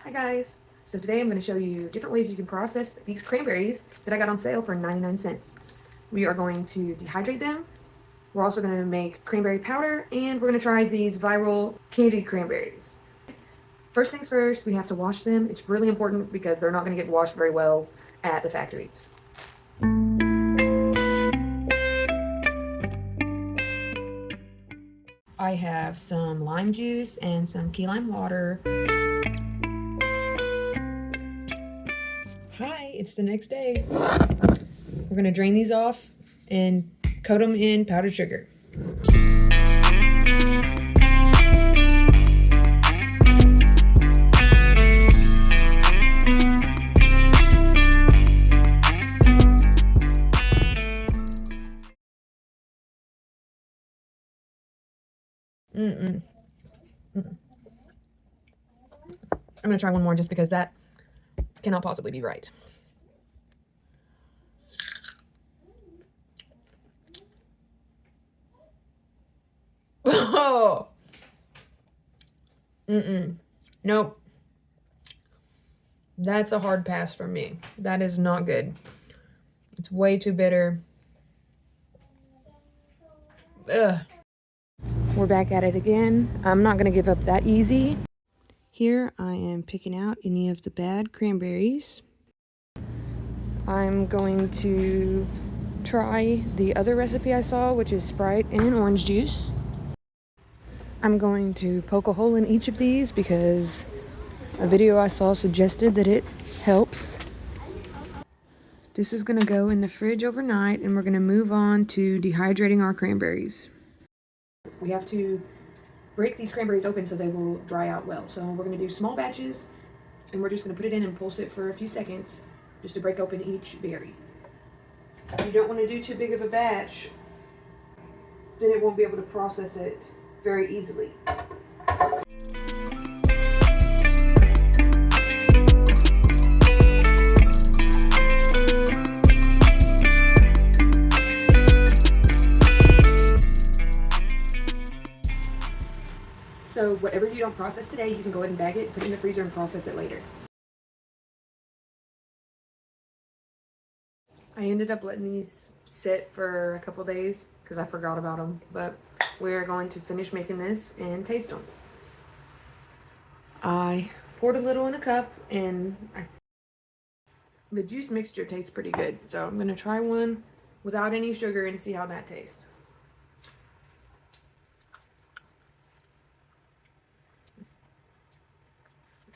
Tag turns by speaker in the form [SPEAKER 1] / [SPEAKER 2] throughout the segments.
[SPEAKER 1] Hi guys! So today I'm going to show you different ways you can process these cranberries that I got on sale for 99 cents. We are going to dehydrate them. We're also going to make cranberry powder, and we're going to try these viral candied cranberries. First things first, we have to wash them. It's really important because they're not going to get washed very well at the factories. I have some lime juice and some key lime water. Hi, it's the next day. We're going to drain these off and coat them in powdered sugar. I'm going to try one more just because that cannot possibly be right. Oh! Nope. That's a hard pass for me. That is not good. It's way too bitter. Ugh. We're back at it again. I'm not going to give up that easy. Here I am picking out any of the bad cranberries. I'm going to try the other recipe I saw, which is Sprite and orange juice. I'm going to poke a hole in each of these because a video I saw suggested that it helps. This is going to go in the fridge overnight, and we're going to move on to dehydrating our cranberries. We have to break these cranberries open so they will dry out well. So we're going to do small batches, and we're just going to put it in and pulse it for a few seconds just to break open each berry. You don't want to do too big of a batch, then it won't be able to process it very easily. So whatever you don't process today, you can go ahead and bag it, put it in the freezer, and process it later. I ended up letting these sit for a couple days because I forgot about them, but we're going to finish making this and taste them. I poured a little in a cup, and the juice mixture tastes pretty good, so I'm going to try one without any sugar and see how that tastes.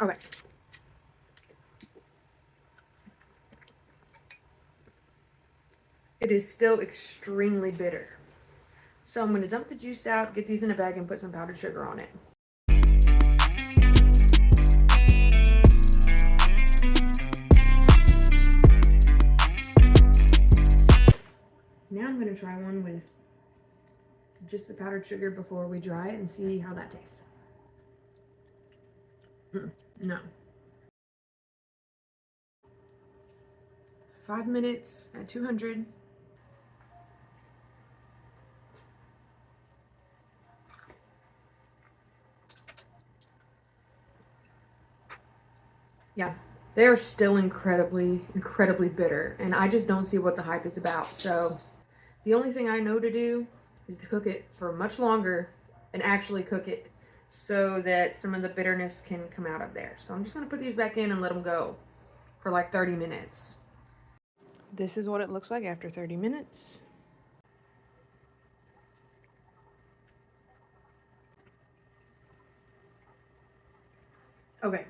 [SPEAKER 1] Okay. It is still extremely bitter. So I'm going to dump the juice out, get these in a bag, and put some powdered sugar on it. Now I'm going to try one with just the powdered sugar before we dry it and see how that tastes. No. 5 minutes at 200. Yeah, they are still incredibly bitter, and I just don't see what the hype is about. So the only thing I know to do is to cook it for much longer and actually cook it so that some of the bitterness can come out of there. So I'm just going to put these back in and let them go for like 30 minutes. This is what it looks like after 30 minutes. Okay,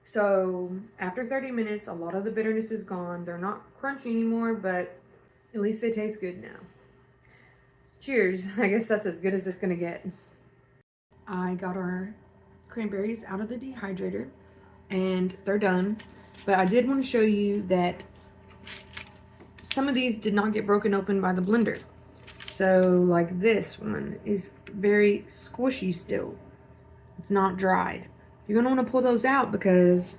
[SPEAKER 1] so after 30 minutes, a lot of the bitterness is gone. They're not crunchy anymore, but at least they taste good now. Cheers. I guess that's as good as it's gonna get. I got our cranberries out of the dehydrator, and they're done. But I did want to show you that some of these did not get broken open by the blender. So like this one is very squishy still. It's not dried. You're gonna want to pull those out because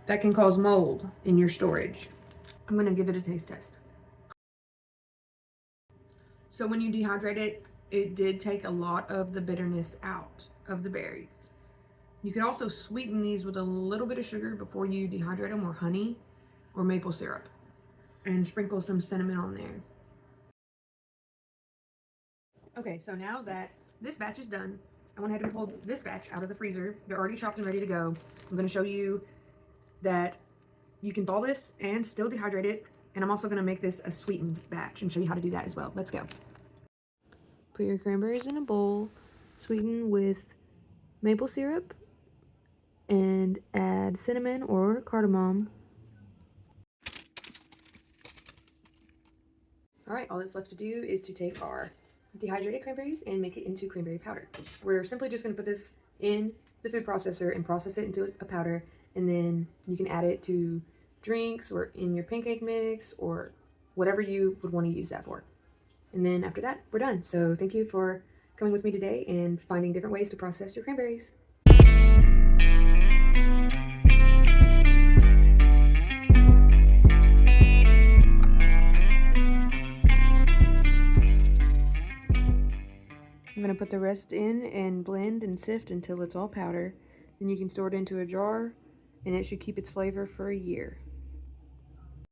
[SPEAKER 1] that can cause mold in your storage. I'm gonna give it a taste test. So when you dehydrate it, it did take a lot of the bitterness out of the berries. You could also sweeten these with a little bit of sugar before you dehydrate them, or honey or maple syrup, and sprinkle some cinnamon on there. Okay, so now that this batch is done, I went ahead and pulled this batch out of the freezer. They're already chopped and ready to go. I'm going to show you that you can thaw this and still dehydrate it, and I'm also going to make this a sweetened batch and show you how to do that as well. Let's go. Put your cranberries in a bowl, sweeten with maple syrup, and add cinnamon or cardamom. All right, all that's left to do is to take our dehydrated cranberries and make it into cranberry powder. We're simply just going to put this in the food processor and process it into a powder, and then you can add it to drinks or in your pancake mix or whatever you would want to use that for. And then after that, we're done. So thank you for coming with me today and finding different ways to process your cranberries. I'm going to put the rest in and blend and sift until it's all powder. Then you can store it into a jar, and it should keep its flavor for a year.